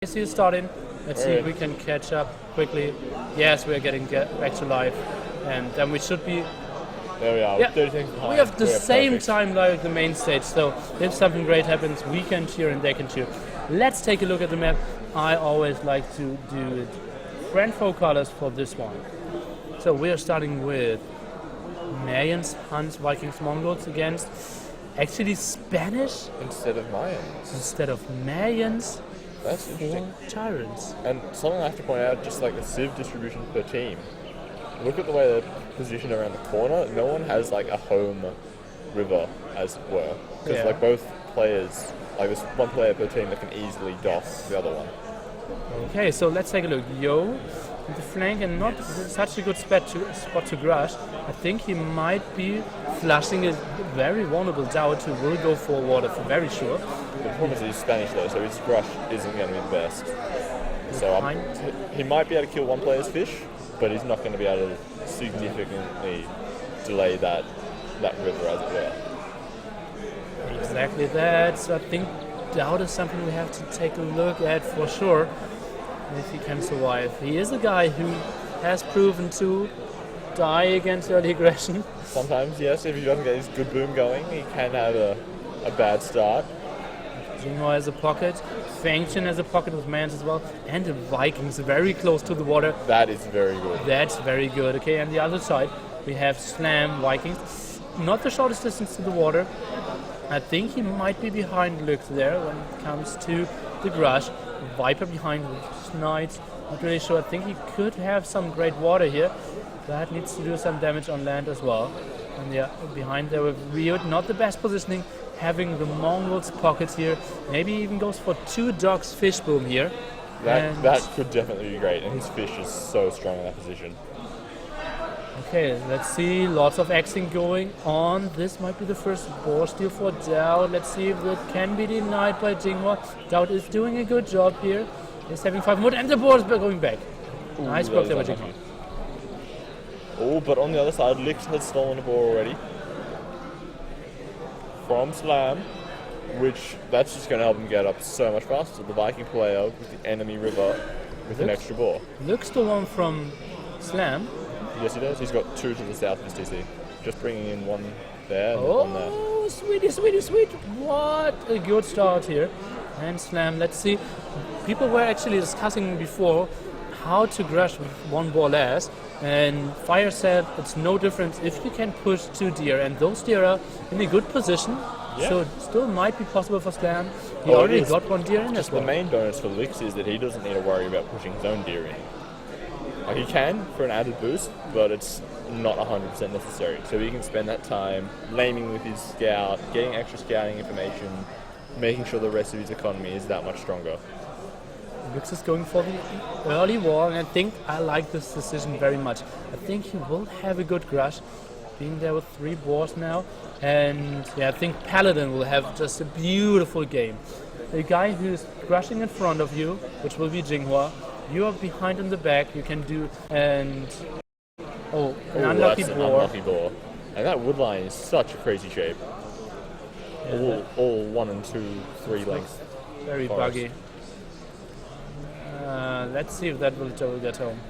I see you starting. Let's see if we can catch up quickly. Yes, we are getting back to life. And then we should be... There we are. Yeah, 30 seconds behind. we have the same perfect. time like the main stage. So if something great happens, we can cheer and they can cheer. Let's take a look at the map. I always like to do it. Friendful colors for this one. So we are starting with Mayans, Huns, Vikings, Mongols against actually Spanish Instead of Mayans. instead of Mayans. That's For interesting. TyRanT. And something I have to point out, just like the civ distribution per team. Look at the way they're positioned around the corner. No one has like a home river, as it were. Because Yeah. like both players, like there's one player per team that can easily DOS the other one. Okay, so let's take a look. Yo, on the flank and not such a good spot to Grush. I think he might be flushing a very vulnerable Doubt who will go for water for very sure. The problem is he's Spanish though, so his rush isn't going to be the best. So he might be able to kill one player's fish, but he's not going to be able to significantly delay that river, as it were. Exactly that. So I think Doubt is something we have to take a look at for sure. If he can survive. He is a guy who has proven to die against early aggression. Sometimes, yes, if he doesn't get his good boom going, he can have a bad start. Jinghua has a pocket, Fangchen has a pocket with Mans as well, and the Vikings very close to the water. That is very good. That's very good. Okay, on the other side, we have Slam, Vikings. Not the shortest distance to the water. I think he might be behind Lux there when it comes to the Grush. Viper behind with Knights. Not really sure. I think he could have some great water here. That needs to do some damage on land as well. And yeah, behind there with Riot, not the best positioning. Having the Mongols pockets here. Maybe even goes for 2 dogs fish boom here. That could definitely be great, and his fish is so strong in that position. Okay, let's see. Lots of axing going on. This might be the first boar steal for Doubt. Let's see if that can be denied by Jinghua. Doubt is doing a good job here. He's having 5 more, and the boar is going back. Ooh, Nice that block is there by unlucky. Jinghua. Oh, but on the other side, Lix has stolen a boar already. From Slam, which that's just going to help him get up so much faster. The Viking player with the enemy river with an extra boar. Looks the one from Slam. Yes, he does. He's got 2 to the south of his TC. Just bringing in one there and one there. Oh, sweetie, sweetie, sweet. What a good start here. And Slam, let's see. People were actually discussing before how to Grush with 1 boar less. And Fire said it's no difference if you can push 2 deer. And those deer are in a good position. Yeah. So it still might be possible for Slam. He already got 1 deer in as The well. main bonus for Lix is that he doesn't need to worry about pushing his own deer in. Like he can for an added boost, but it's not 100% necessary. So he can spend that time laming with his scout, getting extra scouting information, making sure the rest of his economy is that much stronger. Lux is going for the early wall, and I think I like this decision very much. I think he will have a good Grush, being there with 3 boars now. And yeah, I think Paladin will have just a beautiful game. A guy who's Grushing in front of you, which will be Jinghua. You are behind in the back, you can do, and an unlucky That's an boar. unlucky boar. And that wood line is such a crazy shape. Yeah, All 1 and 2, 3 lengths. very forest. buggy. Let's see if that will get home.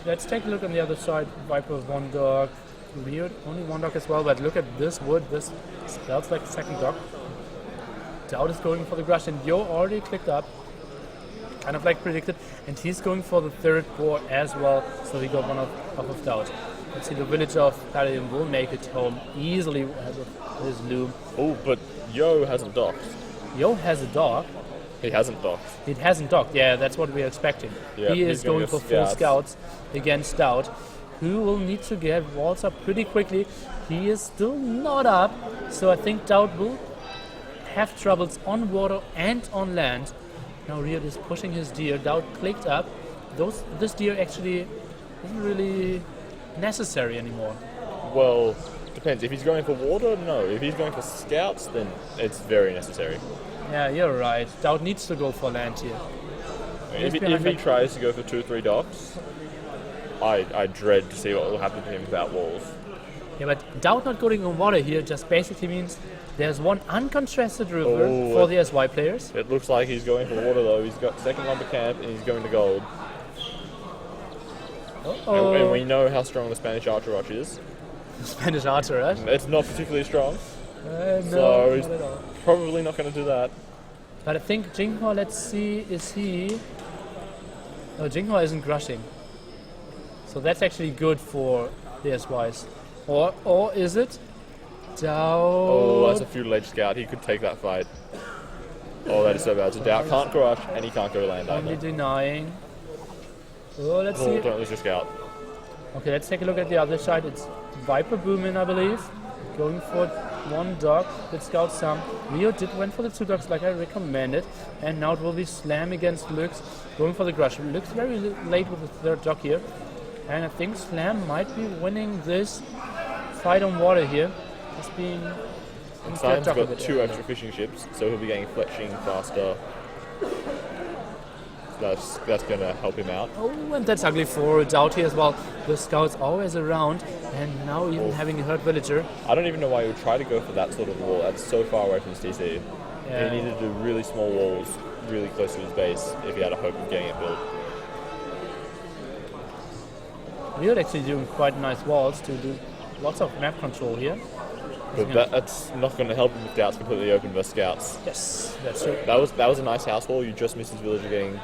Let's take a look on the other side. Viper with 1 dog. Weird, only 1 dog as well, but look at this wood. This smells like a second dog. Doubt is going for the Grush, and Yo already clicked up. Kind of like predicted, and he's going for the 3rd boar as well, so he got 1 off of Doubt. Let's see, the village of Paladin will make it home easily with his loom. Oh, but Yo hasn't docked. Yo has a dog. He hasn't docked. It hasn't docked. Yeah, that's what we're expecting. Yeah, He is he's gonna going go for full scouts. scouts against Doubt, who will need to get walls up pretty quickly. He is still not up, so I think Doubt will have troubles on water and on land. Now Riot is pushing his deer. Doubt clicked up. This deer actually isn't really necessary anymore. Well, depends. If he's going for water, no. If he's going for scouts, then it's very necessary. Yeah, you're right. Doubt needs to go for land here. If behind he that- tries to go for 2 or 3 docks, I dread to see what will happen to him without walls. Yeah, but Doubt not going on water here just basically means there's one uncontested river Oh, for the SY players. It looks like he's going for water though. He's got second lumber camp and he's going to gold. And we know how strong the Spanish Archer Rush is. Spanish Archer Rush? It's not particularly strong. No, So he's not at all. probably not going to do that. But I think Jinghua, let's see, is he... No, Jinghua isn't rushing. So that's actually good for the SYs. Or is it? Doubt... Oh, that's a few ledge scout. He could take that fight. Oh, that is so bad. So Doubt can't crush and he can't go land Only either. denying. Oh, let's Oh, see. don't lose your scout. Okay, let's take a look at the other side. It's Viper Boomin, I believe. Going for one dog. Let's scout some. Rio went for the two dogs like I recommended. And now it will be Slam against Lux. Going for the Grush. Lux very late with the third dog here. And I think Slam might be winning this fight on water here. Just being... Simon's got two extra fishing ships, so he'll be getting fletching faster. That's going to help him out. Oh, and that's ugly for Doubt here as well. The scout's always around, and now even having a hurt villager. I don't even know why he would try to go for that sort of wall. That's so far away from his TC. Yeah. He needed to do really small walls really close to his base if he had a hope of getting it built. We're actually doing quite nice walls to do lots of map control here. But that's not going to help him if Doubt's completely open versus scouts. Yes, that's true. That was a nice house wall. You just missed his villager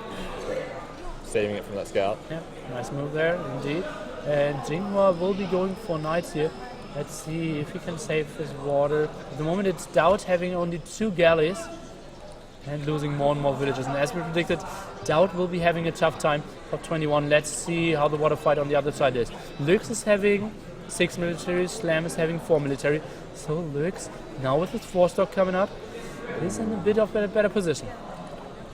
saving it from that scout. Yeah, nice move there, indeed. And Jinghua will be going for knights here. Let's see if he can save his water. At the moment it's Doubt having only 2 galleys and losing more and more villages. And as we predicted, Doubt will be having a tough time. Top 21, let's see how the water fight on the other side is. Lux is having 6 military, Slam is having 4 military. So Lux, now with his 4-stock coming up, is in a bit of a better position.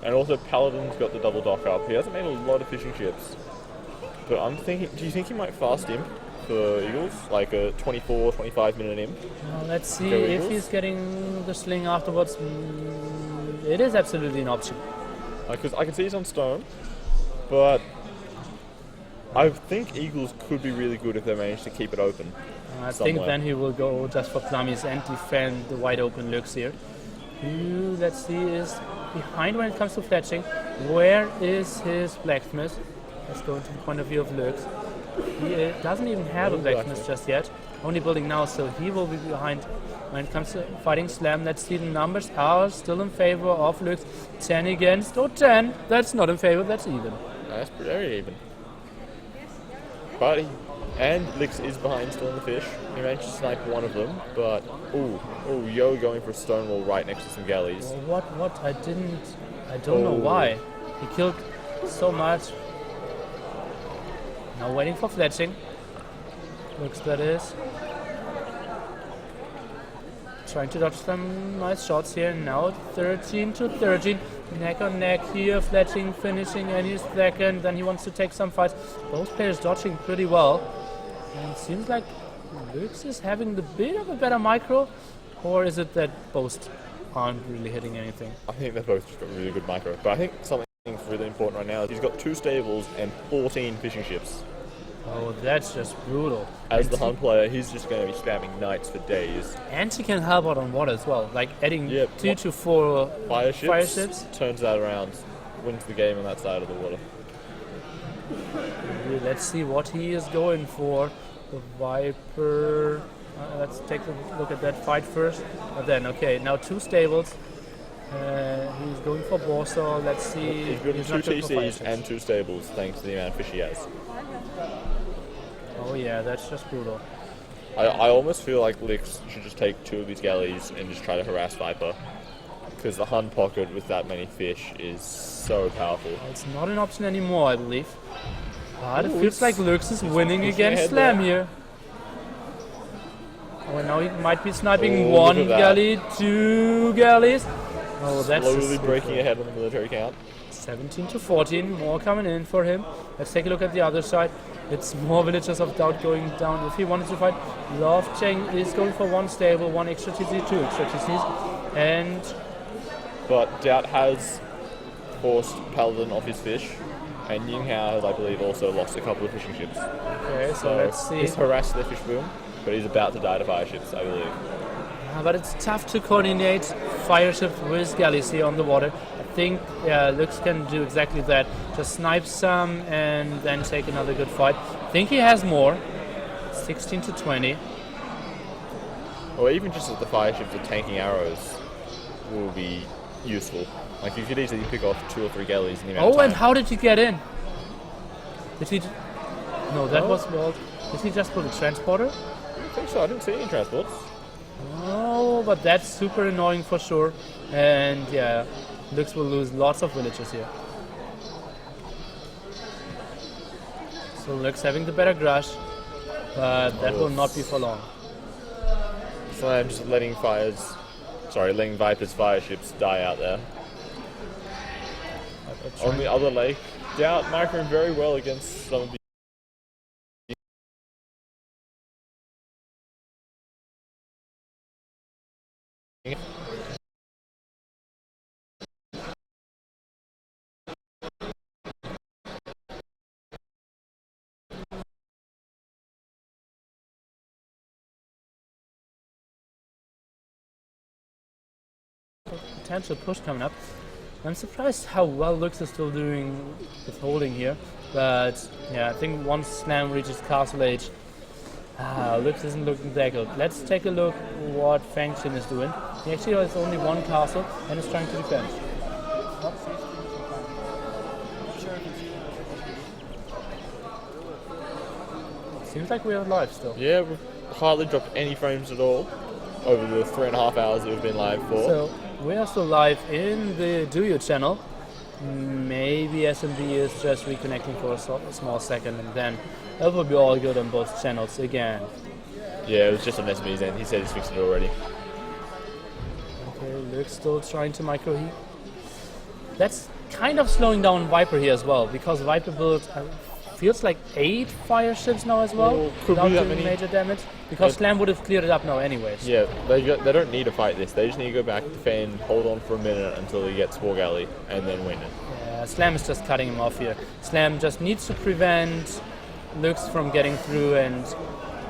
And also Paladin's got the double dock up. He hasn't made a lot of fishing ships. But I'm thinking, do you think he might fast imp for Eagles? Like a 24, 25 minute imp? Let's see Go if Eagles? he's getting the sling afterwards. It is absolutely an option. Because I can see he's on stone, but I think Eagles could be really good if they manage to keep it open. I somewhere. think then he will go just for plummies and defend the wide open Lux here. Who, let's see, is behind when it comes to fletching. Where is his blacksmith? Let's go into the point of view of Lux. He doesn't even have a blacksmith just yet. Only building now, so he will be behind when it comes to fighting Slam. Let's see, the numbers are still in favor of Lux. 10 against, 10. That's not in favor, that's even. That's very even. But Lix is behind still in the fish. He managed to snipe one of them, but Yo going for a stone wall right next to some galleys. Well, what? I don't know why. He killed so much. Now waiting for fletching. Looks that is. Trying to dodge some nice shots here. Now 13 to 13. Neck on neck here. Fletching, finishing, and he's second. Then he wants to take some fights. Both players dodging pretty well. And it seems like Lux is having the bit of a better micro. Or is it that both aren't really hitting anything? I think they've both just got really good micro. But I think something really important right now is he's got 2 stables and 14 fishing ships. Oh, that's just brutal. As the hunt player, he's just going to be spamming knights for days. And he can help out on water as well, like adding 2 to 4 Fire ships, ships. turns that around, wins the game on that side of the water. Let's see what he is going for. The Viper. Let's take a look at that fight first. Okay, now 2 stables. He's going for Warsaw. Let's see. He's building 2 not good for fire TCs ships. and 2 stables thanks to the amount of fish he has. Oh yeah, that's just brutal. I almost feel like Lix should just take 2 of these galleys and just try to harass Viper. Because the Hun pocket with that many fish is so powerful. It's not an option anymore, I believe. But it Ooh, feels like Lux is winning he's against ahead Slam there. here. Oh, and now he might be sniping Oh, 1 look at that. galley, 2 galleys. Oh, that's Slowly just breaking beautiful. ahead on the military count. 17 to 14, more coming in for him. Let's take a look at the other side. It's more villagers of Doubt going down. If he wanted to fight, Love Cheng is going for 1 stable, 1 extra TC, 2 extra TCs. And But Doubt has forced Paladin off his fish. And Yinghao has, I believe, also lost a couple of fishing ships. okay, so let's see. He's harassed their fish boom. but he's about to die to fire ships, I believe. But it's tough to coordinate fire ships with galleys here on the water. I think Lux can do exactly that. Just snipe some and then take another good fight. I think he has more. 16 to 20. Or even just as the fire ships are tanking arrows will be useful. Like you could easily pick off 2 or 3 galleys in the amount of time. And how did he get in? Did he? No, that was Walt. Did he just put a transporter? I don't think so. I didn't see any transports. Oh, but that's super annoying for sure. And yeah, Lux will lose lots of villages here. So Lux having the better Grush, but that will not be for long. So I'm just letting Viper's fire ships die out there. On the other lake, Doubt microing very well against some of the potential push coming up. I'm surprised how well Lux is still doing with holding here, but yeah, I think once Slam reaches Castle Age, Lux isn't looking that good. Let's take a look what Feng Xin is doing. He actually has only one castle and is trying to defend. Seems like we are live still. Yeah, we've hardly dropped any frames at all over the 3.5 hours that we've been live for. So we are still live in the Duo channel. Maybe SMB is just reconnecting for a small second, and then it will be all good on both channels again. Yeah, it was just on SMB's end. He said he's fixed it already. Okay, Lux still trying to micro heat. That's kind of slowing down Viper here as well, because Viper built feels like 8 fire ships now as well, without doing major damage. Because Slam would have cleared it up now anyways. Yeah, they don't need to fight this. They just need to go back, defend, hold on for a minute until he gets War Galley, and then win it. Yeah, Slam is just cutting him off here. Slam just needs to prevent Lux from getting through, and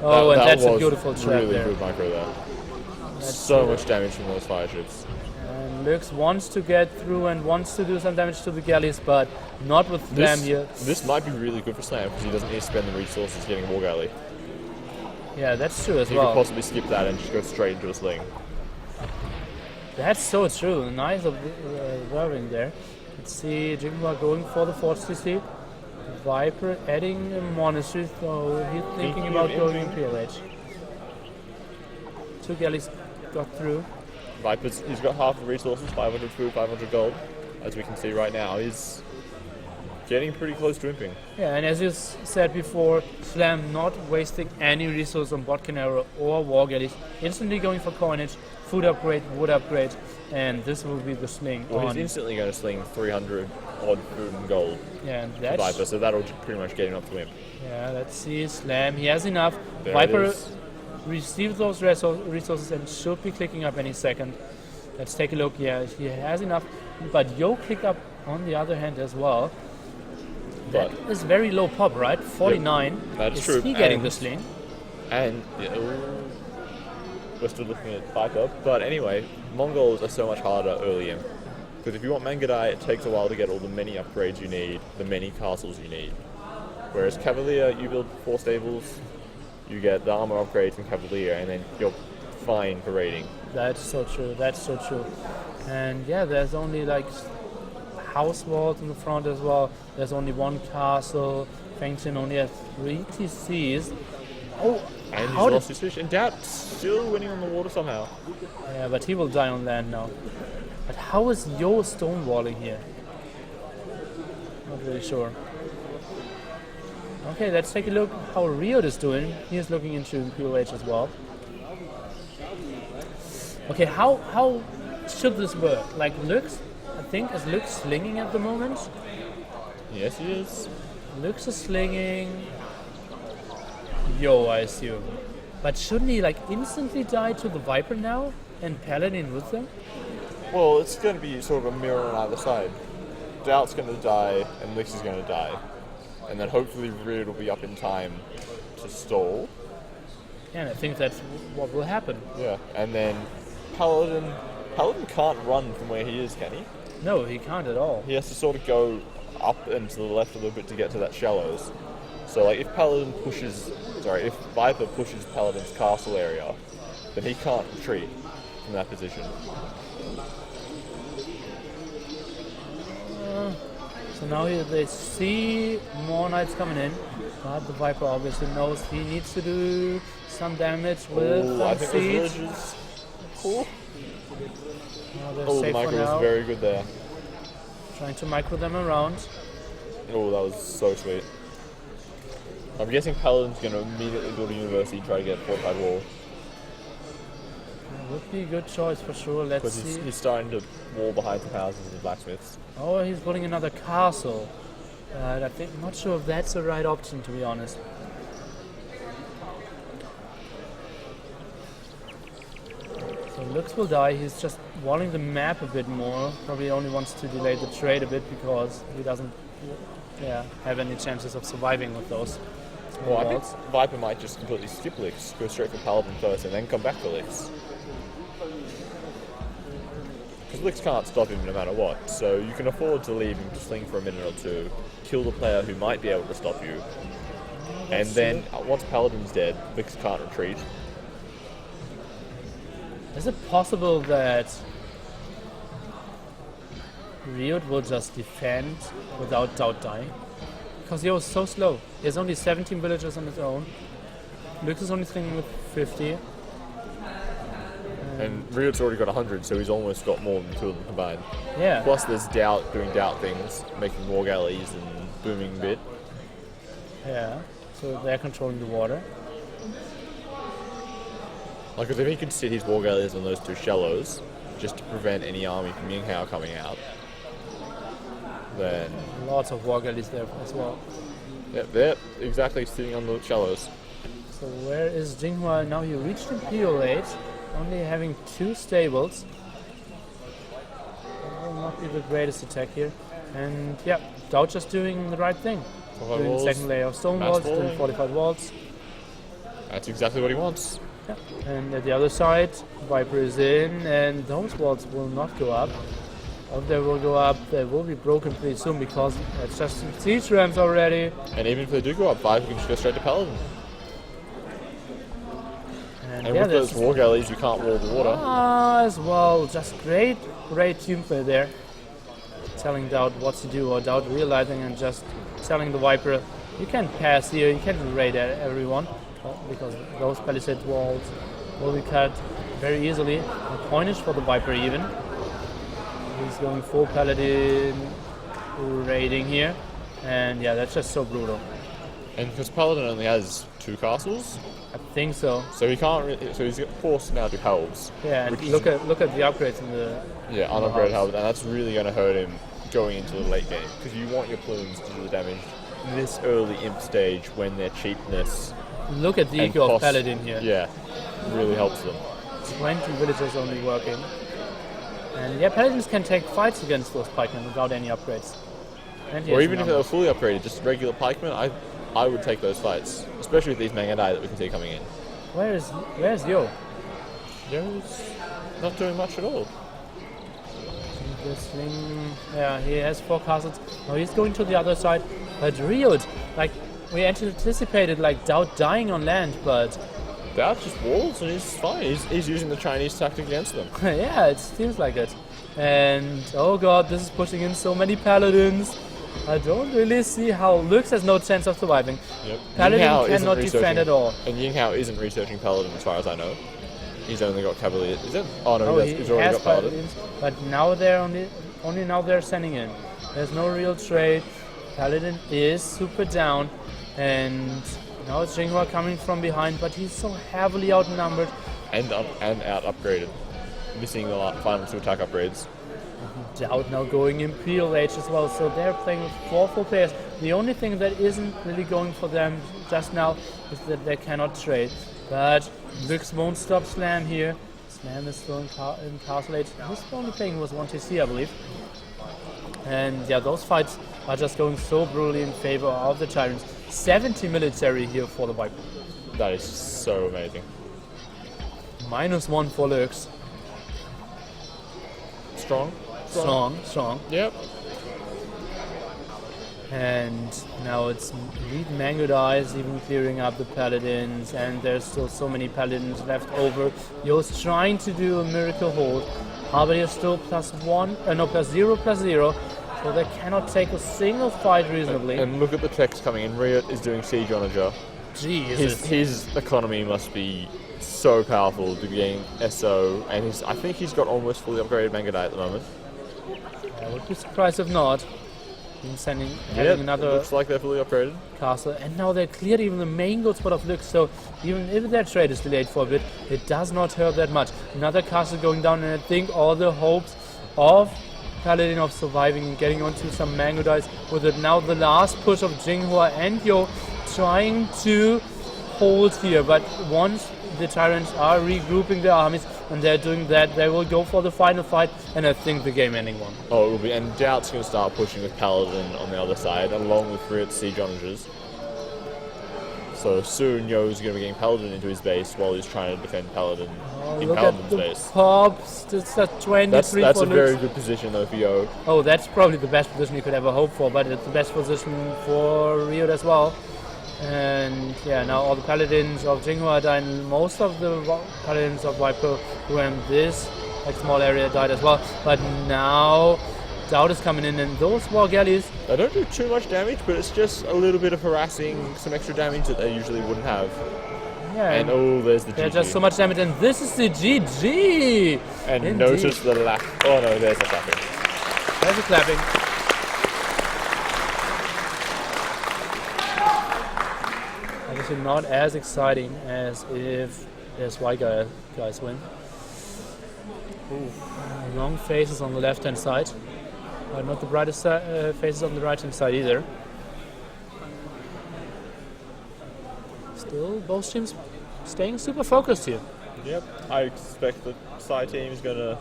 that's a beautiful trap really there. Good micro there. So much damage from those fire ships. And Lux wants to get through and wants to do some damage to the galleys, but not with Slam here. This might be really good for Slam because he doesn't need to spend the resources getting War Galley. Yeah, that's true as he well. He could possibly skip that and just go straight into a sling. That's so true. Nice observing there. Let's see, Jigma going for the Fortress. Viper adding a monastery, so he's thinking about going Imperial Age. 2 galleys got through. He's got half the resources, 500 food, 500 gold. As we can see right now, he's getting pretty close to imping. Yeah, and as you said before, Slam not wasting any resource on bot Canero or War Galleys, instantly going for coinage, food upgrade, wood upgrade, and this will be the sling. Well, he's instantly going to sling 300 odd food and gold. Yeah, and that's Viper, so that'll pretty much get him up to imp. Yeah, let's see, Slam, he has enough. There Viper received those resources and should be clicking up any second. Let's take a look. Yeah, he has enough, but Yo click up on the other hand as well. That is very low pop, right? 49. Yep, that's true. Is he getting the sling? And we're still looking at Viper. But anyway, Mongols are so much harder early in. Because if you want Mangadai, it takes a while to get all the many upgrades you need, the many castles you need. Whereas Cavalier, you build 4 stables, you get the armor upgrades in Cavalier, and then you're fine for raiding. That's so true. That's so true. And yeah, there's only like house walls in the front as well. There's only 1 castle. Feng Xin only has 3 TCs. Oh, and he's lost his fish. And Doubt still winning on the water somehow. Yeah, but he will die on land now. But how is Yo stonewalling here? Not really sure. Okay, let's take a look how Riot is doing. He is looking into POH as well. Okay, how should this work? Like Lux, I think, is Lux slinging at the moment? Yes, he is. Lux is slinging. Yo, I assume. But shouldn't he like instantly die to the Viper now and Paladin with them? Well, it's going to be sort of a mirror on either side. Doubt's going to die and Lix is going to die. And then hopefully Riot will be up in time to stall. And I think that's what will happen. Yeah, and then Paladin can't run from where he is, can he? No, he can't at all. He has to sort of go up and to the left a little bit to get to that shallows. So like if Viper pushes Paladin's castle area, then he can't retreat from that position. So now they see more knights coming in, but the Viper obviously knows he needs to do some damage with I some think siege. those villages cool. Now they're Oh, the safe for micro was now. very good there. Trying to micro them around. Oh, that was so sweet. I'm guessing Paladin's going to immediately build a university and try to get a fortified wall. Would be a good choice for sure. Let's Because see. he's starting to wall behind some houses and blacksmiths. Oh, he's building another castle. I think not sure if that's the right option, to be honest. So Lux will die. He's just walling the map a bit more. Probably only wants to delay the trade a bit because he doesn't have any chances of surviving with those. Well, I think walls. Viper might just completely skip Licks, go straight for Paladin first, and then come back to Licks. Because Licks can't stop him no matter what, so you can afford to leave him to sling for a minute or two, kill the player who might be able to stop you, and then once Paladin's dead, Licks can't retreat. Is it possible that Riot will just defend without doubt dying? Because he was so slow. He has only 17 villagers on his own. Lux is only slinging with 50. And Riot's already got 100, so he's almost got more than two of them combined. Yeah. Plus there's Doubt doing Doubt things, making war galleys and booming a bit. Yeah. So they're controlling the water. Like, 'cause if he could sit his war galleys on those two shallows, just to prevent any army from Yinghao coming out, then Lots of war galleys there as well. they're exactly sitting on the shallows. So where is Jinghua now? He reached Imperial age, only having 2 stables. That will not be the greatest attack here. And yeah, Doubt just doing the right thing. Fortified Doing walls, second layer of stone mass walls, doing walling. fortified walls. That's exactly what he wants. Yeah. And at the other side, Viper is in, and those walls will not go up. Or they will go up, they will be broken pretty soon because it's just siege rams already. And even if they do go up 5, you can just go straight to Paladin. And yeah, with those war galleys, you can't wall the water. as well, just great team play there. Telling Doubt what to do, or Doubt realizing and just telling the Viper, you can pass here, you can raid everyone. Because those palisade walls will be cut very easily. And coinage for the Viper even. He's going full Paladin raiding here. And yeah, that's just so brutal. And because Paladin only has 2 castles, I think so. so he can't really, so he's forced now to halves. Yeah, and Which is- look at the upgrades in the Unupgraded halves, and that's really going to hurt him going into the late game. Because you want your plumes to do the damage this early imp stage when their cheapness look at the and eco of cost- Paladin here. Yeah, really helps them. 20 villagers only working. And yeah, Paladins can take fights against those pikemen without any upgrades. And he Or has even if they numbers. were fully upgraded, just regular pikemen, I would take those fights, especially with these Mangadai that we can see coming in. Where's Yo? Yo's not doing much at all. This thing, yeah, he has 4 castles. Now he's going to the other side. But Riot, like, we anticipated like Doubt dying on land, but That's just walls, and he's fine. He's using the Chinese tactic against them. yeah, it seems like it. And oh god, this is pushing in so many paladins. I don't really see how Lux has no chance of surviving. Yep. Paladin Yinghao isn't cannot defend researching- at all. And Yinghao isn't researching Paladin as far as I know. He's only got Cavalier. Is it? Oh no, Oh, he's already got Paladin. paladins, but now they're only now they're sending in. There's no real trade. Paladin is super down, and now it's Jinghua coming from behind, but he's so heavily outnumbered. And out upgraded. Missing the final 2 attack upgrades. Doubt now going Imperial Age as well, so they're playing with 4 full players. The only thing that isn't really going for them just now is that they cannot trade. But Lux won't stop Slam here. Slam is still in Castle Age. He's only playing with 1 TC, I believe. And yeah, those fights are just going so brutally in favor of the Tyrants. 70 military here for the Viper. That is so amazing. -1 for Lux. Strong. Strong. Yep. And now it's Elite Mango Dice even clearing up the Paladins, and there's still so many Paladins left over. Yo's trying to do a miracle hold. Harvard is still +0, so they cannot take a single fight reasonably. And look at the text coming in. Riot is doing Siege Onager. Jesus. His economy must be so powerful to gain SO, and I think he's got almost fully upgraded Manga Die at the moment. I would be surprised if not. Having another looks like they're fully upgraded. castle, and now they cleared even the main gold spot of Lux, so even if their trade is delayed for a bit, it does not hurt that much. Another castle going down, and I think all the hopes of Paladin of surviving and getting onto some Mango Dice with it. Now the last push of Jinghua and Yo trying to hold here, but once the TyRanTs are regrouping their armies and they're doing that, they will go for the final fight, and I think the game-ending one. Oh, it will be, and Doubt's going to start pushing with Paladin on the other side, along with Riot's Siege Onagers. So soon Yo's going to be getting Paladin into his base while he's trying to defend Paladin in Paladin's base. Pops, it's a 23 That's for a Lux. very good position though for Yo. Oh, that's probably the best position you could ever hope for, but it's the best position for Riot as well. And yeah, now all the Paladins of Jinghua died, and most of the Paladins of Viper who were in this small area died as well. But now Doubt is coming in, and those war galleys. They don't do too much damage, but it's just a little bit of harassing, some extra damage that they usually wouldn't have. Yeah, and oh, there's the GG. There's just so much damage, and this is the GG! And Indeed. notice the lack. Oh no, there's the clapping. There's the clapping. Obviously not as exciting as if there's white guys win. Ooh. Long faces on the left-hand side, but not the brightest faces on the right-hand side either. Still, both teams staying super focused here. Yep, I expect the side team is going to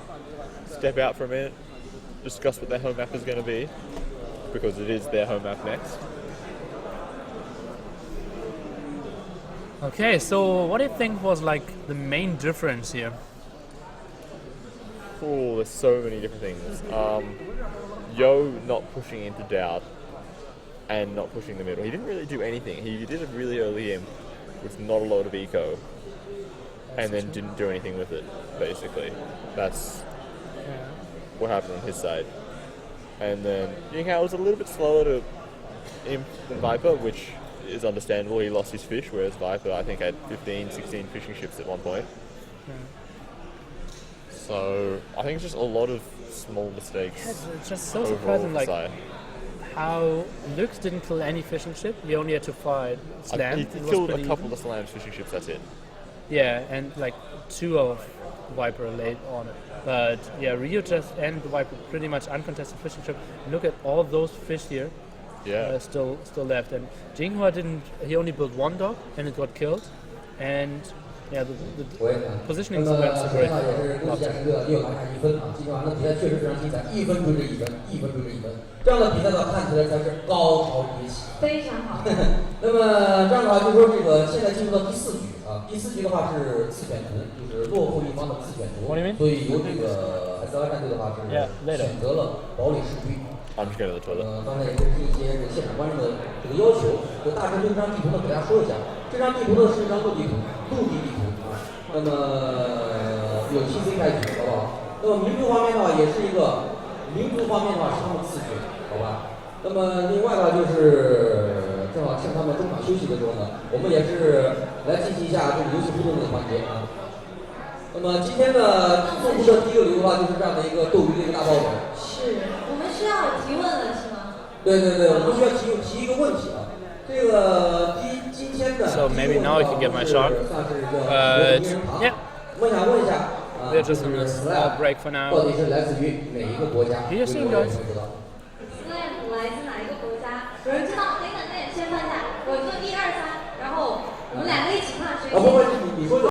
step out for a minute, discuss what their home map is going to be, because it is their home map next. Okay, so what do you think was like the main difference here? Oh, there's so many different things. Yo not pushing into Doubt and not pushing the middle. He didn't really do anything. He did a really early game with not a lot of eco, and then didn't do anything with it, basically. That's what happened on his side. And then Yinghao was a little bit slower to imp than Viper, which is understandable. He lost his fish, whereas Viper, I think, had 15, 16 fishing ships at one point. So I think it's just a lot of small mistakes. Yeah, it's just so surprising, like how Lux didn't kill any fishing ship. He only had to fight Slam. He killed a couple of Slam's fishing ships. That's it. Yeah, and like 2 of Viper late on it. But yeah, Rio just and the Viper pretty much uncontested fishing ship. Look at all those fish here. Yeah. Still left. And Jinghua didn't. He only built 1 dock, and it got killed. And yeah, the positioning is great. 又拿下1分啊！今晚的比赛确实非常精彩，1分追着1分，1分追着1分，这样的比赛呢看起来才是高潮迭起。非常好。那么这样的话，就说这个现在进入到第4局啊，第4局的话是自选图，就是落后一方的自选图，所以由这个 SLI 战队的话是选择了堡垒士兵。 I'm just going to the toilet. 刚才也根据一些现场观众的这个要求，就大致对这张地图呢给大家说一下。这张地图呢是一张陆地图啊。那么有TC开局，好不好？那么民族方面的话，也是一个民族方面的话是他们自选，好吧？那么另外呢，就是正好趁他们中场休息的时候呢，我们也是来进行一下这个游戏互动的环节啊。那么今天的送出的第一个礼物的话，就是这样的一个斗鱼的一个大爆本。是我们需要提问了是吗？对，我们需要提一个问题啊。这个今天的 So maybe now I can get my shot. Yeah. 我想问一下 We're just on a small break for now. 到底是来自于哪一个国家？ Here soon, guys. Slam 来自哪一个国家？有人知道？等一下，先放下。我说1、2、3，然后我们2个一起看谁先。不，你说就。